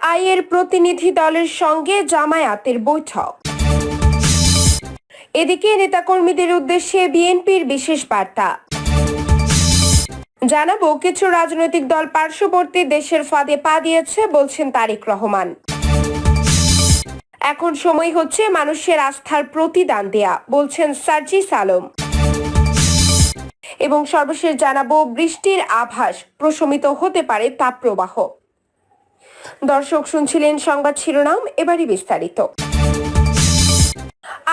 আইআরআইয়ের প্রতিনিধি দলের সঙ্গে জামায়াতের বৈঠক। এদিকে নেতাকর্মীদের উদ্দেশ্যে বিএনপির বিশেষ বার্তা। জানাবো কিছু রাজনৈতিক দল পার্শ্ববর্তী দেশের ফাঁদে পা দিয়েছে বলছেন তারেক রহমান। এখন সময় হচ্ছে মানুষের আস্থার প্রতিদান দেয়া বলছেন সার্জিস আলম। এবং সর্বশেষ জানাবো বৃষ্টির আভাস, প্রশমিত হতে পারে তাপপ্রবাহ। দর্শক শুনছিলেন সংবাদ শিরোনাম, এবারই বিস্তারিত।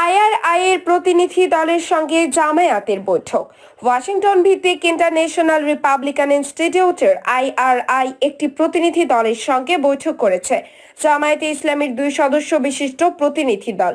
আইআরআইয়ের প্রতিনিধি দলের সঙ্গে জামায়াতের বৈঠক। ওয়াশিংটন ভিত্তিক ইন্টারন্যাশনাল রিপাবলিকান ইনস্টিটিউটের আইআরআই একটি প্রতিনিধি দলের সঙ্গে বৈঠক করেছে। জামায়াতে ইসলামীর 2 সদস্য বিশিষ্ট প্রতিনিধি দল।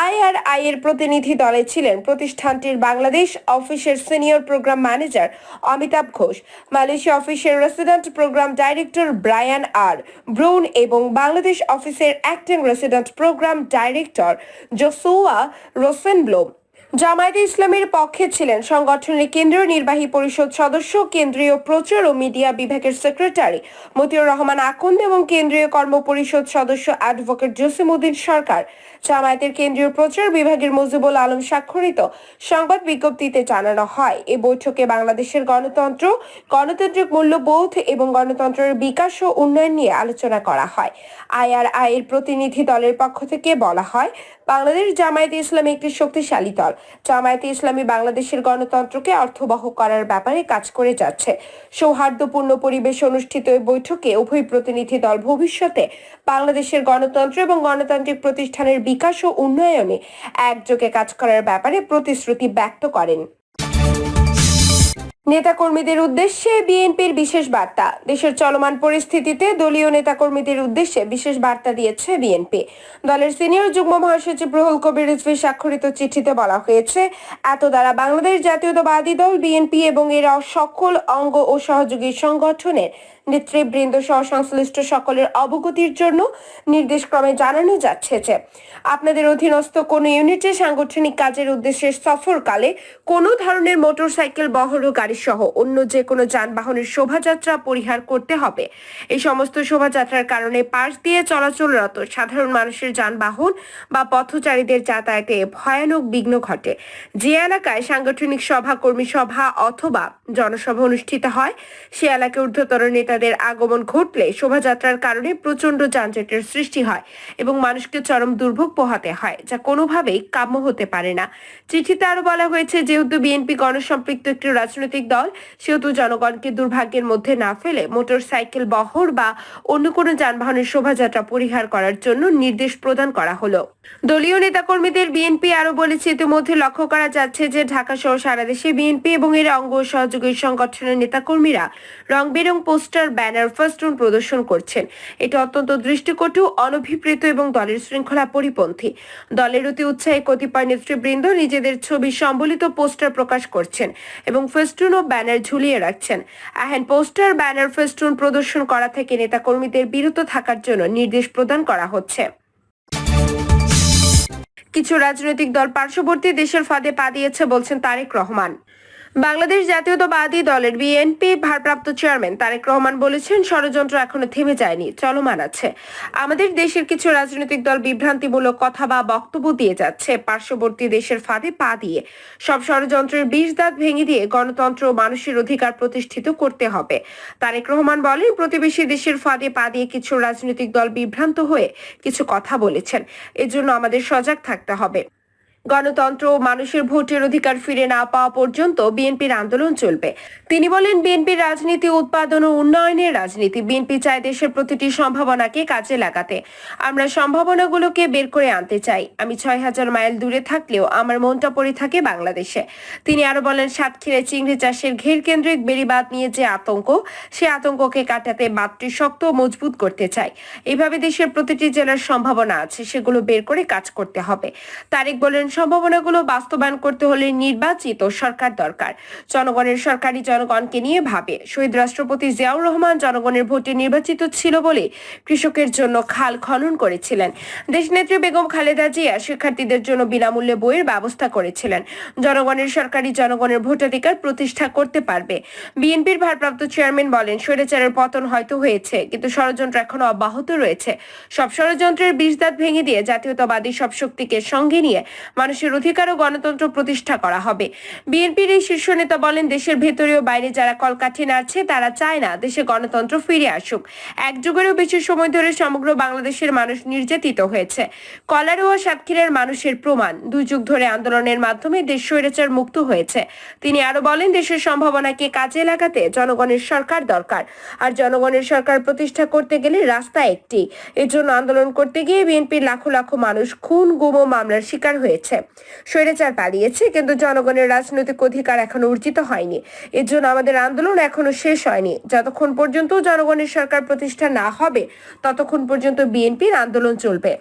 আইআরআইয়ের প্রতিনিধি দলে ছিলেন প্রতিষ্ঠানটির বাংলাদেশ অফিসের senior program manager Amitabh Ghosh, Malaysia অফিসের resident program director Brian R Bruhn এবং বাংলাদেশ অফিসের acting resident program director Joshua Rosenbloom. জামায়াতে ইসলামীর পক্ষে ছিলেন সংগঠনের কেন্দ্রীয় নির্বাহী পরিষদ সদস্য, কেন্দ্রীয় প্রচার ও মিডিয়া বিভাগের সেক্রেটারি মতিউর রহমান আকন্দ এবং কেন্দ্রীয় কর্মপরিষদ সদস্য অ্যাডভোকেট জসিমউদ্দিন সরকার। জামায়াতের কেন্দ্রীয় প্রচার বিভাগের মুজিবুল আলম স্বাক্ষরিত সংবাদ বিজ্ঞপ্তিতে জানানো হয়, এই বৈঠকে বাংলাদেশের গণতন্ত্র, গণতান্ত্রিক মূল্যবোধ এবং গণতন্ত্রের বিকাশ ও উন্নয়ন নিয়ে আলোচনা করা হয়। আইআরআইয়ের প্রতিনিধি দলের পক্ষ থেকে বলা হয়, বাংলাদেশ জামায়াতে ইসলামী একটি শক্তিশালী দল। জামায়াতে ইসলামী বাংলাদেশের গণতন্ত্রকে অর্থবহ করার ব্যাপারে কাজ করে যাচ্ছে। সৌহার্দ্যপূর্ণ পরিবেশ অনুষ্ঠিত এই বৈঠকে উভয় প্রতিনিধি দল ভবিষ্যতে বাংলাদেশের গণতন্ত্র এবং গণতান্ত্রিক প্রতিষ্ঠানের বিকাশ ও উন্নয়নে একযোগে কাজ করার ব্যাপারে প্রতিশ্রুতি ব্যক্ত করেন। নেতাকর্মীদের উদ্দেশ্যে বিএনপির বিশেষ বার্তা। দেশের চলমান পরিস্থিতিতে দলীয় নেতাকর্মীদের উদ্দেশ্যে বিশেষ বার্তা দিয়েছে বিএনপি। দলের সিনিয়র যুগ্ম মহাসচিব রুহুল কবির রিজভী স্বাক্ষরিত চিঠিতে বলা হয়েছে, এত দ্বারা বাংলাদেশ জাতীয়তাবাদী দল বিএনপি এবং এর সকল অঙ্গ ও সহযোগী সংগঠনের নেতৃবৃন্দ সহ সংশ্লিষ্ট সকলের অবগতির জন্য নির্দেশক্রমে জানানো যাচ্ছে যে আপনাদের অধীনস্থ কোনো ইউনিটে সাংগঠনিক কাজের উদ্দেশ্যে সফরকালে কোনো ধরনের মোটরসাইকেল, বহর ও গাড়ি সহ অন্য যে কোনো যানবাহনের শোভাযাত্রা পরিহার করতে হবে। এই সমস্ত শোভাযাত্রার কারণে পাশ দিয়ে চলাচলরত সাধারণ মানুষের যানবাহন বা পথচারীদের যাতায়াতে ভয়ানক বিঘ্ন ঘটে। যে এলাকায় সাংগঠনিক সভা, কর্মী সভা অথবা জনসভা অনুষ্ঠিত হয়, সে এলাকায় ঊর্ধ্বতর নেতাদের আগমন ঘটলে শোভাযাত্রার কারণে প্রচন্ড যানজটের সৃষ্টি হয় এবং মানুষকে চরম দুর্ভোগ পোহাতে হয়, যা কোনোভাবেই কাম্য হতে পারে না। চিঠিতে আরো বলা হয়েছে, যেহেতু বিএনপি গণসম্পৃক্ত একটি রাজনৈতিক দল, সেহেতু জনগণকে দুর্ভাগ্যের মধ্যে না ফেলে মোটরসাইকেল, বহর বা অন্য কোনো যানবাহনের শোভাযাত্রা পরিহার করার জন্য নির্দেশ প্রদান করা হলো। দলীয় নেতাকর্মীদের বিএনপি আরো বলেছে, ইতিমধ্যে লক্ষ্য করা যাচ্ছে যে ঢাকা সহ সারা দেশে বিএনপি এবং এর অঙ্গ সহযোগী সংগঠনের নেতাকর্মীরা রং বেরং পোস্টার, ব্যানার, ফেস্টুন প্রদর্শন করছেন। এটা অত্যন্ত দৃষ্টিকটু, অনভিপ্রেত এবং দলের শৃঙ্খলা পরিপন্থী। দলের অতি উৎসাহী কতিপয় নেতৃবৃন্দ নিজেদের ছবি সম্বলিত পোস্টার প্রকাশ করছেন এবং ফেস্টুন ও ব্যানার ঝুলিয়ে রাখছেন। এহেন পোস্টার, ব্যানার, ফেস্টুন প্রদর্শন করা থেকে নেতাকর্মীদের বিরত থাকার জন্য নির্দেশ প্রদান করা হচ্ছে। কিছু রাজনৈতিক দল পার্শ্ববর্তী দেশের ফাঁদে পা দিয়েছে বলছেন তারেক রহমান। বাংলাদেশ জাতীয়তাবাদী দলের বিএনপি ভারপ্রাপ্ত চেয়ারম্যান তারেক রহমান বলেছেন, ষড়যন্ত্র এখনো থেমে যায়নি, চলমান আছে। আমাদের দেশের কিছু রাজনৈতিক দল বিভ্রান্তিমূলক কথা বা বক্তব্য দিয়ে যাচ্ছে পার্শ্ববর্তী দেশের ফাঁদে পা দিয়ে। সব ষড়যন্ত্রের বিষ দাঁত ভেঙে দিয়ে গণতন্ত্র ও মানুষের অধিকার প্রতিষ্ঠিত করতে হবে। তারেক রহমান বলেন, প্রতিবেশী দেশের ফাঁদে পা দিয়ে কিছু রাজনৈতিক দল বিভ্রান্ত হয়ে কিছু কথা বলেছেন, এজন্য আমাদের সজাগ থাকতে হবে। গণতন্ত্র ও মানুষের ভোটের অধিকার ফিরে না পাওয়া পর্যন্ত বিএনপির আন্দোলন চলবে। তিনি বলেন, বিএনপির রাজনীতি উৎপাদন ও উন্নয়নের রাজনীতি। বিএনপি চায় দেশের প্রতিটি সম্ভাবনাকে কাজে লাগাতে। আমরা সম্ভাবনাগুলোকে বের করে আনতে চাই। আমি 6000 মাইল দূরে থাকলেও আমার মনটা পড়ে থাকে বাংলাদেশে। তিনি আরো বলেন, সাতক্ষীরায় চিংড়ি চাষের ঘের কেন্দ্রিক বেড়িবাঁধ নিয়ে যে আতঙ্ক, সে আতঙ্ককে কাটাতে বাঁধটি শক্ত ও মজবুত করতে চাই। এভাবে দেশের প্রতিটি জেলার সম্ভাবনা আছে, সেগুলো বের করে কাজ করতে হবে। তারেক বলেন, সম্ভাবনাগুলো বাস্তবায়ন করতে হলে নির্বাচিত সরকার দরকার। জনগণের সরকারই জনগণকে নিয়ে ভাবে। শহীদ রাষ্ট্রপতি জিয়াউর রহমান জনগণের ভোটে নির্বাচিত ছিল বলে কৃষকের জন্য খাল খনন করেছিলেন। দেশনেত্রী বেগম খালেদা জিয়া শিক্ষার্থীদের জন্য বিনামূল্যে বইয়ের ব্যবস্থা করেছিলেন। জনগণের সরকারই জনগণের ভোটাধিকার প্রতিষ্ঠা করতে পারবে। বিএনপির ভারপ্রাপ্ত চেয়ারম্যান বলেন, স্বৈরাচারের পতন হয়তো হয়েছে, কিন্তু ষড়যন্ত্র এখনো অব্যাহত রয়েছে। সব ষড়যন্ত্রের বিষদাঁত ভেঙে দিয়ে জাতীয়তাবাদী সব শক্তিকে সঙ্গে নিয়ে মানুষের অধিকার ও গণতন্ত্র প্রতিষ্ঠা করা হবে। বিএনপির এই শীর্ষ নেতা বলেন, দেশের ভেতরে ও বাইরে যারা কলকাঠি নাড়ছে তারা চায় না দেশে গণতন্ত্র ফিরে আসুক। এক যুগেরও বেশি সময় ধরে সমগ্র বাংলাদেশের মানুষ নির্যাতিত হয়েছে। কলার ও সাতক্ষীরার মানুষের প্রমাণ, 2 যুগ ধরে আন্দোলনের মাধ্যমে দেশ স্বৈরাচার মুক্ত হয়েছে। তিনি আরো বলেন, দেশের সম্ভাবনাকে কাজে লাগাতে জনগণের সরকার দরকার, আর জনগণের সরকার প্রতিষ্ঠা করতে গেলে রাস্তা একটি। এর জন্য আন্দোলন করতে গিয়ে বিএনপির লাখো লাখো মানুষ খুন, গুম ও মামলার শিকার হয়েছে। স্বৈরাচার পালিয়েছে, কিন্তু জনগণের রাজনৈতিক অধিকার এখনো অর্জিত হয়নি। এর জন্য আমাদের আন্দোলন এখনো শেষ হয়নি। যতক্ষণ পর্যন্ত জনগণের সরকার প্রতিষ্ঠা না হবে ততক্ষণ পর্যন্ত বিএনপির আন্দোলন চলবে।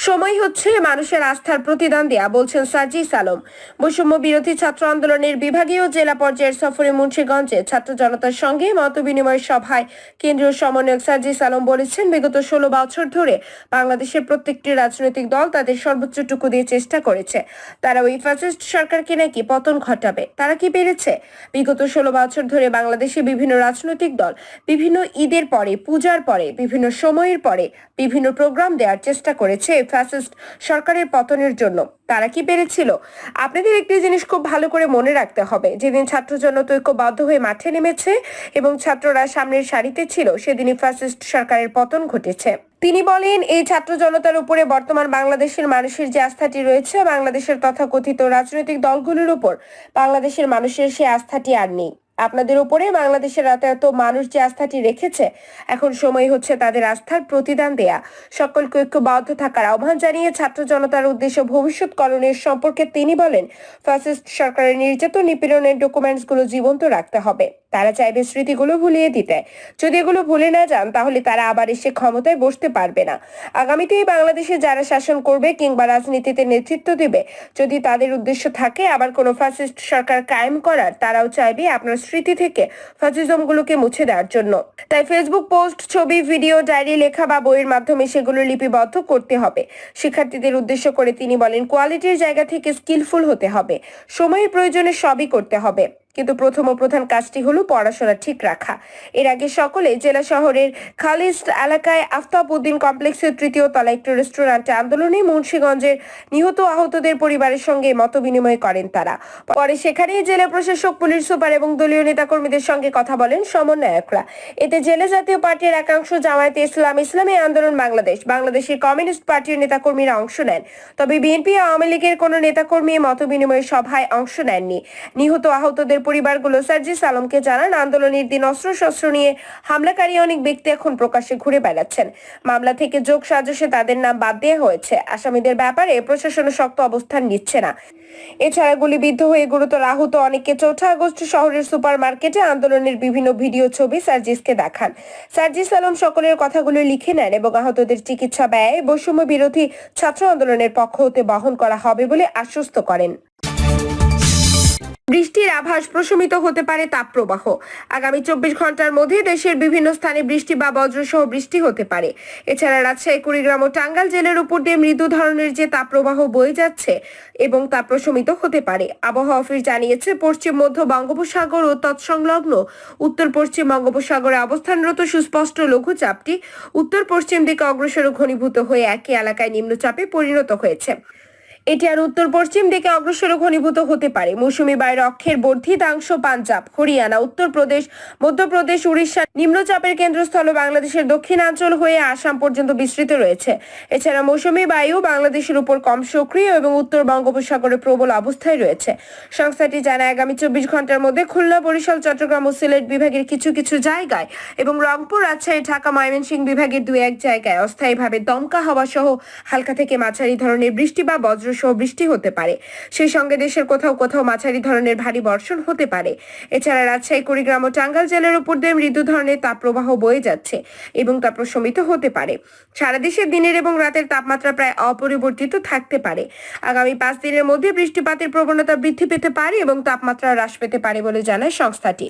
সময় হচ্ছে মানুষের আস্থার প্রতিদান দেয়া, বলছেন সার্জিস আলম। বৈষম্য বিরোধী ছাত্র আন্দোলনের বিভাগীয় জেলা পর্যায়ের সফরে মুন্সিগঞ্জে ছাত্র জনতার সঙ্গে মতবিনিময় সভায় কেন্দ্রীয় সমন্বয়ক সার্জিস আলম বলেছেন, বিগত 16 বছর ধরে বাংলাদেশের প্রত্যেকটি রাজনৈতিক দল তাদের সর্বোচ্চটুকু দিয়ে চেষ্টা করেছে। তারা ওই ফ্যাসিস্ট সরকারকে নাকি পতন ঘটাবে। তারা কি পেরেছে? বিগত 16 বছর ধরে বাংলাদেশে বিভিন্ন রাজনৈতিক দল বিভিন্ন ঈদের পরে, পূজার পরে, বিভিন্ন সময়ের পরে বিভিন্ন প্রোগ্রাম দেওয়ার চেষ্টা করেছে ফ্যাসিস্ট সরকারের পতনের জন্য। তারা কি পেরেছিল? আপনাদের একটি জিনিস খুব ভালো করে মনে রাখতে হবে, যেদিন ছাত্র জনতা ঐক্যবদ্ধ হয়ে মাঠে নেমেছে এবং ছাত্ররা সামনের সারিতে ছিল, সেদিনই ফ্যাসিস্ট সরকারের পতন ঘটেছে। তিনি বলেন, এই ছাত্র জনতার উপরে বর্তমান বাংলাদেশের মানুষের যে আস্থাটি রয়েছে, বাংলাদেশের তথাকথিত রাজনৈতিক দলগুলোর উপর বাংলাদেশের মানুষের সেই আস্থাটি আর নেই। আপনাদের উপরে বাংলাদেশের এত মানুষ যে আস্থাটি রেখেছে, এখন সময় হচ্ছে তাদের আস্থার প্রতিদান দেয়া। সকলকে ঐক্যবদ্ধ থাকার আহ্বান জানিয়ে ছাত্র জনতার উদ্দেশ্য ভবিষ্যৎকরণের সম্পর্কে তিনি বলেন, ফ্যাসিস্ট সরকারের নির্যাতন নিপীড়নের ডকুমেন্টসগুলো জীবন্ত রাখতে হবে। তারা চাইবে স্মৃতিগুলো ভুলিয়ে দিতে। যদি এগুলো ভুলে না যান, তাহলে তারা আবার এসে ক্ষমতায় বসতে পারবে না। আগামীতে এই বাংলাদেশে যারা শাসন করবে কিংবা রাজনীতিতে নেতৃত্ব দেবে, যদি তাদের উদ্দেশ্য থাকে আবার কোনো ফ্যাসিস্ট সরকার কায়েম করার, তারাও চাইবে আপনার স্মৃতি থেকে ফ্যাসিজমগুলোকে মুছে দেওয়ার জন্য। তাই ফেসবুক পোস্ট, ছবি, ভিডিও, ডায়েরি লেখা বা বইয়ের মাধ্যমে সেগুলো লিপিবদ্ধ করতে হবে। শিক্ষার্থীদের উদ্দেশ্য করে তিনি বলেন, কোয়ালিটির জায়গা থেকে স্কিলফুল হতে হবে। সময়ের প্রয়োজনে সবই করতে হবে, কিন্তু প্রথম ও প্রধান কাজটি হলো পড়াশোনা ঠিক রাখা। এর আগে সকলে জেলা শহরের খালিস্ট এলাকায় আফতাব উদ্দিন কমপ্লেক্সের 3য় তলা একটি রেস্টুরেন্টে আন্দোলনে মুন্সিগঞ্জের নিহত আহতদের পরিবারের সঙ্গে মত বিনিময় করেন তারা। পরে সেখানেই জেলা প্রশাসক, পুলিশ সুপার এবং দলীয় নেতাকর্মীদের সঙ্গে কথা বলেন সমন্বয়করা। এতে জেলা জাতীয় পার্টির একাংশ, জামায়াতে ইসলাম, ইসলামী আন্দোলন বাংলাদেশ, বাংলাদেশের কমিউনিস্ট পার্টির নেতাকর্মীরা অংশ নেন। তবে বিএনপি ও আওয়ামী লীগের কোনো নেতাকর্মী মত বিনিময় সভায় অংশ নেননি। নিহত আহতদের পরিবারগুলো সার্জিস আলমকে জানান, আন্দোলনের দিন অস্ত্রশস্ত্র নিয়ে হামলাকারী অনেক ব্যক্তি এখন প্রকাশ্যে ঘুরে বেড়াচ্ছেন। মামলা থেকে যোগ সাজসে তাদের নাম বাদ দেওয়া হয়েছে। আসামিদের ব্যাপারে প্রশাসন শক্ত অবস্থান নিচ্ছে না। এছাড়া গুলিবিদ্ধ হয়ে গুরুতর আহত অনেককে 4 আগস্ট শহরের সুপার মার্কেটে আন্দোলনের বিভিন্ন ভিডিও, ছবি সার্জিসকে দেখান। সার্জিস আলম সকলের কথাগুলো লিখে নেন এবং আহতদের চিকিৎসা ব্যয় বৈষম্য বিরোধী ছাত্র আন্দোলনের পক্ষ হতে বহন করা হবে বলে আশ্বস্ত করেন। বৃষ্টির আভাস, প্রশমিত হতে পারে তাপপ্রবাহ। আগামী 24 ঘন্টার মধ্যে দেশের বিভিন্ন স্থানে বৃষ্টি বা বজ্রসহ বৃষ্টি হতে পারে। এছাড়া রাজশাহী, কুড়িগ্রাম ও টাঙ্গাইল জেলার উপর দিয়ে মৃদু ধরনের যে তাপপ্রবাহ বয়ে যাচ্ছে এবং তা প্রশমিত হতে পারে। আবহাওয়া অফিস জানিয়েছে, পশ্চিম মধ্য বঙ্গোপসাগর ও তৎসংলগ্ন উত্তর পশ্চিম বঙ্গোপসাগরে অবস্থানরত সুস্পষ্ট লঘুচাপটি উত্তর পশ্চিম দিকে অগ্রসর ও ঘনীভূত হয়ে একই এলাকায় নিম্নচাপে পরিণত হয়েছে। এটি আর উত্তর পশ্চিম দিকে অগ্রসর ঘনীভূত হতে পারে। মৌসুমী বায়ুর অক্ষের বর্ধিতাংশ পাঞ্জাব, হরিয়ানা, উত্তরপ্রদেশ, মধ্যপ্রদেশ, উড়িষ্যা নিম্নচাপের কেন্দ্রস্থল বাংলাদেশের দক্ষিণাঞ্চল হয়ে আসাম পর্যন্ত বিস্তৃত রয়েছে। এছাড়া মৌসুমী বায়ু বাংলাদেশের উপর কম সক্রিয় এবং উত্তর বঙ্গোপসাগরে প্রবল অবস্থায় রয়েছে। সংস্থাটি জানায়, আগামী 24 ঘন্টার মধ্যে খুলনা, বরিশাল, চট্টগ্রাম ও সিলেট বিভাগের কিছু কিছু জায়গায় এবং রংপুর, রাজশাহী, ঢাকা, ময়মনসিংহ বিভাগের 2-1 জায়গায় অস্থায়ীভাবে দমকা হাওয়া সহ হালকা থেকে মাঝারি ধরনের বৃষ্টি বা বজ্র সহ বৃষ্টি হতে পারে। সেই সঙ্গে দেশের কোথাও কোথাও মাঝারি ধরনের ভারী বর্ষণ হতে পারে। এছাড়া রাজশাহী, কুড়িগ্রাম ও টাঙ্গাইল জেলার উপর দিয়ে মৃদু ধরনের তাপপ্রবাহ বয়ে যাচ্ছে এবং তা প্রশমিত হতে পারে। সারা দেশে দিনের এবং রাতের তাপমাত্রা প্রায় অপরিবর্তিত থাকতে পারে। আগামী 5 দিনের মধ্যে বৃষ্টিপাতের প্রবণতা বৃদ্ধি পেতে পারে এবং তাপমাত্রা হ্রাস পেতে পারে বলে জানায় সংস্থাটি।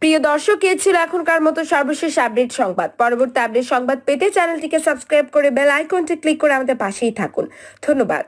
প্রিয় দর্শক, এ ছিল এখনকার মতো সর্বশেষ আপডেট সংবাদ। পরবর্তী আপডেট সংবাদ পেতে চ্যানেলটিকে সাবস্ক্রাইব করে বেল আইকনটি ক্লিক করে আমাদের পাশেই থাকুন। ধন্যবাদ।